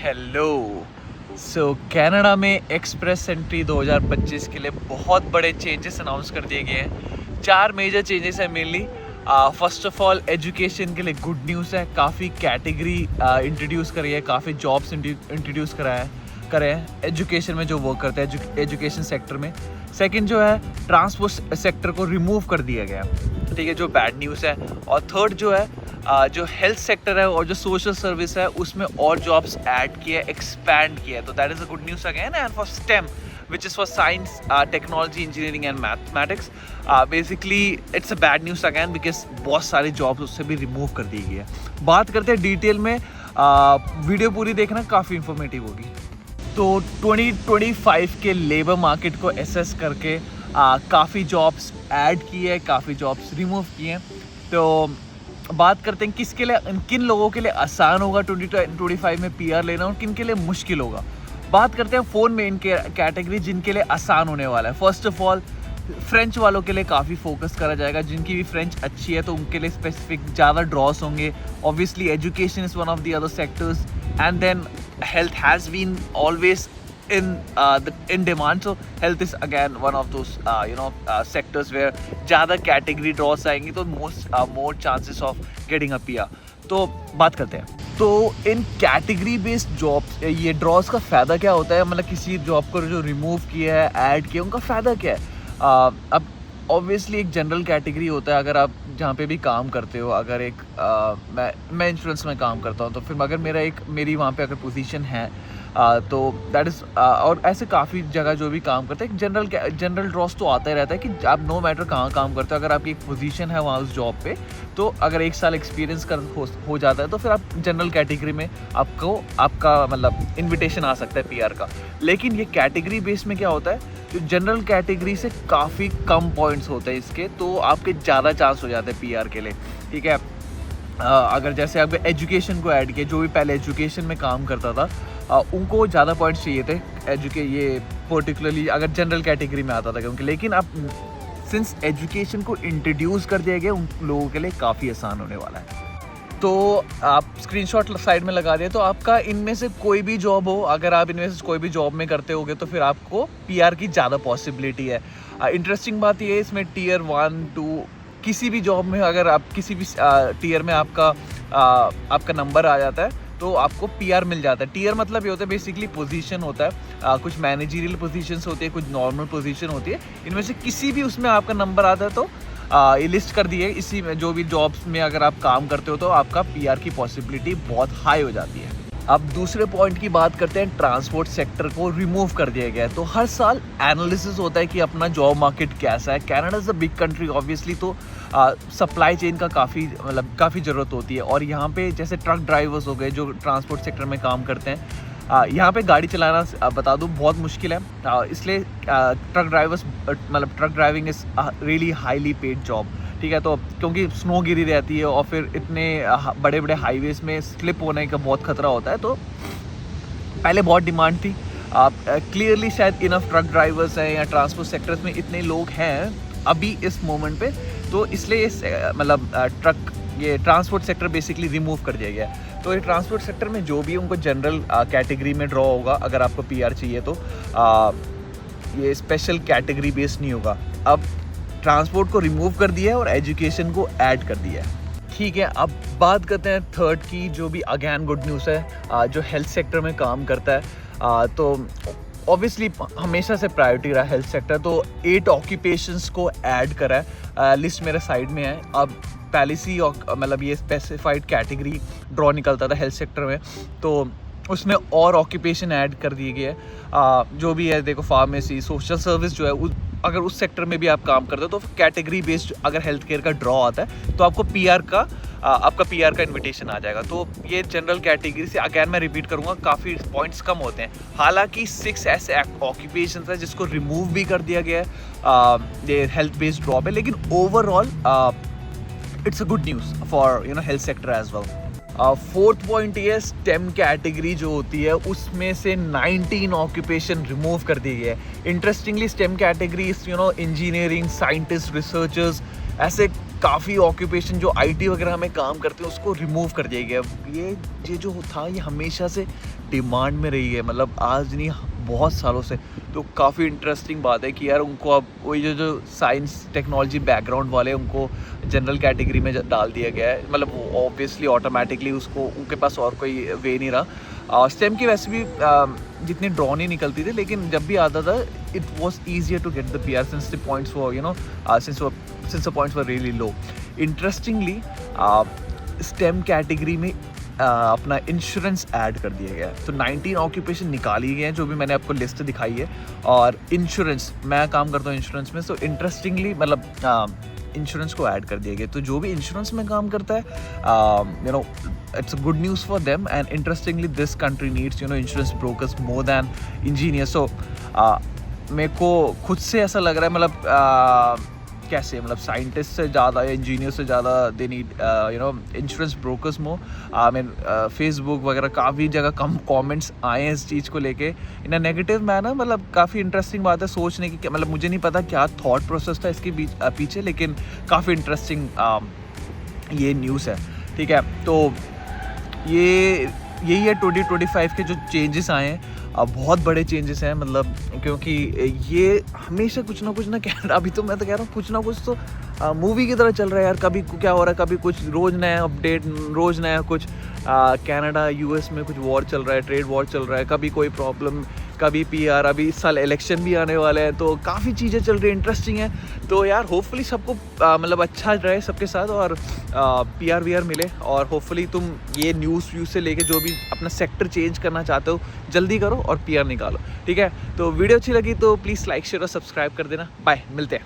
Hello. Canada में express entry 2025 के लिए बहुत बड़े चेंजेस अनाउंस कर दिए गए हैं। 4 मेजर चेंजेस हैं mainly. First of all education के लिए गुड न्यूज़ है, काफ़ी कैटेगरी इंट्रोड्यूस करी है, काफ़ी जॉब्स इंट्रोड्यूस करे हैं एजुकेशन में जो वर्क करते हैं एजुकेशन सेक्टर में। सेकंड जो है ट्रांसपोर्ट सेक्टर को रिमूव कर दिया गया, ठीक है, जो बैड न्यूज़ है। और थर्ड जो है जो हेल्थ सेक्टर है और जो सोशल सर्विस है उसमें और जॉब्स ऐड किए, एक्सपैंड किया है, तो that is a good news again. And for stem which is for science, technology, engineering and mathematics, basically it's a bad news again because बहुत सारी जॉब्स उससे भी रिमूव कर दी गई है। बात करते हैं डिटेल में, वीडियो पूरी देखना, काफ़ी इंफॉर्मेटिव होगी। तो 2025 के लेबर मार्केट को एसेस करके काफ़ी जॉब्स ऐड की है, काफ़ी जॉब्स रिमूव किए हैं। तो बात करते हैं किसके लिए, किन लोगों के लिए आसान होगा 2025 में पीआर लेना और किन के लिए मुश्किल होगा। बात करते हैं फोन में इनके कैटेगरी जिनके लिए आसान होने वाला है। फर्स्ट ऑफ ऑल फ्रेंच वालों के लिए काफ़ी फोकस करा जाएगा, जिनकी भी फ्रेंच अच्छी है तो उनके लिए स्पेसिफिक ज़्यादा ड्रॉस होंगे। Obviously education is one of the other sectors and then health has been always in demand, so health is again one of those sectors where ज़्यादा कैटेगरी ड्रॉस आएंगी तो more chances of getting a PR। तो बात करते हैं, तो इन category based job ये ड्रॉस का फ़ायदा क्या होता है, मतलब किसी जॉब को जो रिमूव किया है, ऐड किया, उनका फ़ायदा क्या है। अब ऑब्वियसली एक जनरल कैटेगरी होता है, अगर आप जहाँ पे भी काम करते हो, अगर एक मैं इंश्योरेंस में काम करता हूँ तो फिर अगर मेरी वहाँ पे अगर पोजीशन है तो दैट इज़ और ऐसे काफ़ी जगह जो भी काम करते हैं जनरल ड्रॉस तो आता ही रहता है कि आप नो मैटर कहाँ काम करते हो, अगर आपकी एक पोजीशन है वहाँ उस जॉब पे तो अगर 1 साल एक्सपीरियंस हो जाता है तो फिर आप जनरल कैटेगरी में आपका मतलब इन्विटेशन आ सकता है पीआर का। लेकिन ये कैटेगरी बेस में क्या होता है, जो जनरल कैटेगरी से काफ़ी कम पॉइंट्स होते हैं इसके, तो आपके ज़्यादा चांस हो जाते हैं पीआर के लिए, ठीक है। अगर जैसे आप एजुकेशन को ऐड किया, जो भी पहले एजुकेशन में काम करता था उनको ज़्यादा पॉइंट्स चाहिए थे ये पर्टिकुलरली अगर जनरल कैटेगरी में आता था क्योंकि, लेकिन अब सिंस एजुकेशन को इंट्रोड्यूस कर दिया गया उन लोगों के लिए काफ़ी आसान होने वाला है। तो आप स्क्रीनशॉट साइड में लगा दिए, तो आपका इनमें से कोई भी जॉब हो, अगर आप इनमें से कोई भी जॉब में करते होगे तो फिर आपको पीआर की ज़्यादा पॉसिबिलिटी है। इंटरेस्टिंग बात ये है इसमें टीयर 1, 2 किसी भी जॉब में अगर आप किसी भी टीयर में आपका नंबर आ जाता है तो आपको पीआर मिल जाता है। टीयर मतलब ये होता है बेसिकली पोजीशन होता है, कुछ मैनेजरियल पोजीशंस होती है, कुछ नॉर्मल पोजीशन होती है, इनमें से किसी भी उसमें आपका नंबर आता है तो ये लिस्ट कर दी है इसी में, जो भी जॉब्स में अगर आप काम करते हो तो आपका पीआर की पॉसिबिलिटी बहुत हाई हो जाती है। अब दूसरे पॉइंट की बात करते हैं, ट्रांसपोर्ट सेक्टर को रिमूव कर दिया गया है। तो हर साल एनालिसिस होता है कि अपना जॉब मार्केट कैसा है। Canada is a big country obviously, तो सप्लाई चेन का काफ़ी ज़रूरत होती है। और यहाँ पे जैसे ट्रक ड्राइवर्स हो गए जो ट्रांसपोर्ट सेक्टर में काम करते हैं, यहाँ पे गाड़ी चलाना बता दूँ बहुत मुश्किल है, इसलिए truck driving is really highly paid job, ठीक है। तो क्योंकि स्नो गिरी रहती है और फिर इतने बड़े बड़े हाईवेज में स्लिप होने का बहुत खतरा होता है, तो पहले बहुत डिमांड थी। क्लियरली शायद इनफ ट्रक ड्राइवर्स हैं या ट्रांसपोर्ट सेक्टर्स में इतने लोग हैं अभी इस मोमेंट पे, तो इसलिए ये ट्रांसपोर्ट सेक्टर बेसिकली रिमूव कर दिया गया है। तो ये ट्रांसपोर्ट सेक्टर में जो भी उनको जनरल कैटेगरी में ड्रॉ होगा, अगर आपको पीआर चाहिए तो ये स्पेशल कैटेगरी बेस्ड नहीं होगा। अब ट्रांसपोर्ट को रिमूव कर दिया है और एजुकेशन को ऐड कर दिया है, ठीक है। अब बात करते हैं थर्ड की, जो भी अगेन गुड न्यूज़ है, जो हेल्थ सेक्टर में काम करता है। तो ऑब्वियसली हमेशा से प्रायोरिटी रहा हेल्थ सेक्टर, तो 8 ऑक्यूपेशंस को ऐड करा है। लिस्ट मेरे साइड में है। अब पहले से मतलब ये स्पेसिफाइड कैटेगरी ड्रॉ निकलता था हेल्थ सेक्टर में, तो उसमें और ऑक्यूपेशन ऐड कर दिए गए हैं। जो भी है देखो, फार्मेसी, सोशल सर्विस जो है अगर उस सेक्टर में भी आप काम करते हो तो कैटेगरी बेस्ड अगर हेल्थ केयर का ड्रॉ आता है तो आपको आपका पीआर का इनविटेशन आ जाएगा। तो ये जनरल कैटेगरी से अगेन मैं रिपीट करूँगा, काफ़ी पॉइंट्स कम होते हैं। हालांकि 6 ऐसे ऑक्यूपेशंस है जिसको रिमूव भी कर दिया गया है, ये हेल्थ बेस्ड ड्रॉप है, लेकिन overall it's a good news for health sector as well. Fourth point ये स्टेम कैटेगरी जो होती है उसमें से 19 ऑक्यूपेशन रिमूव कर दी गई है। Interestingly stem category engineering, scientist, researchers, ऐसे काफ़ी ऑक्यूपेशन जो IT वगैरह में काम करते हैं उसको रिमूव कर दिया गया। ये जो था ये हमेशा से डिमांड में रही है, मतलब आज नहीं बहुत सालों से। तो काफ़ी इंटरेस्टिंग बात है कि यार उनको अब वही जो साइंस टेक्नोलॉजी बैकग्राउंड वाले उनको जनरल कैटेगरी में डाल दिया गया है, मतलब ऑब्वियसली ऑटोमेटिकली उसको उनके पास और कोई वे नहीं रहा। स्टेम की वैसे भी जितनी ड्रॉ नहीं निकलती थी, लेकिन जब भी आता था it was easier to get the PR since the points were since the points were really low. Interestingly, STEM category में अपना इंश्योरेंस ऐड कर दिया गया है। तो 19 ऑक्यूपेशन निकाली गए हैं जो भी मैंने आपको लिस्ट दिखाई है, और इंश्योरेंस, मैं काम करता हूँ इंश्योरेंस में, तो इंटरेस्टिंगली मतलब इंश्योरेंस को ऐड कर दिया गया। तो जो भी इंश्योरेंस में काम करता है it's a good news for them, and interestingly this country needs insurance brokers more than engineers. So मेरे को खुद से ऐसा लग रहा है, मतलब कैसे, मतलब साइंटिस्ट से ज़्यादा या इंजीनियर से ज़्यादा they need insurance brokers more. Facebook वगैरह काफ़ी जगह कम कमेंट्स आए हैं इस चीज़ को लेके इन अ नेगेटिव मैनर। मतलब काफ़ी इंटरेस्टिंग बात है सोचने की, मतलब मुझे नहीं पता क्या थॉट प्रोसेस था इसके पीछे, लेकिन काफ़ी इंटरेस्टिंग ये न्यूज़ है। ठीक है, तो यही है 2025 के जो चेंजेस आए हैं। बहुत बड़े चेंजेस हैं, मतलब क्योंकि ये हमेशा कुछ ना कनाडा, अभी तो मैं तो कह रहा हूँ कुछ ना कुछ तो मूवी की तरह चल रहा है यार। कभी क्या हो रहा है, कभी कुछ, रोज़ नया अपडेट, रोज़ नया कुछ। कनाडा US में कुछ वॉर चल रहा है, ट्रेड वॉर चल रहा है, कभी कोई प्रॉब्लम, कभी PR, अभी इस साल इलेक्शन भी आने वाले हैं, तो काफ़ी चीज़ें चल रही हैं, इंटरेस्टिंग है। तो यार होपफुली सबको मतलब अच्छा रहे सबके साथ, और PR मिले, और होपफुली तुम ये न्यूज़ से लेके जो भी अपना सेक्टर चेंज करना चाहते हो जल्दी करो और PR निकालो। ठीक है, तो वीडियो अच्छी लगी तो प्लीज़ लाइक शेयर और सब्सक्राइब कर देना। बाय, मिलते हैं।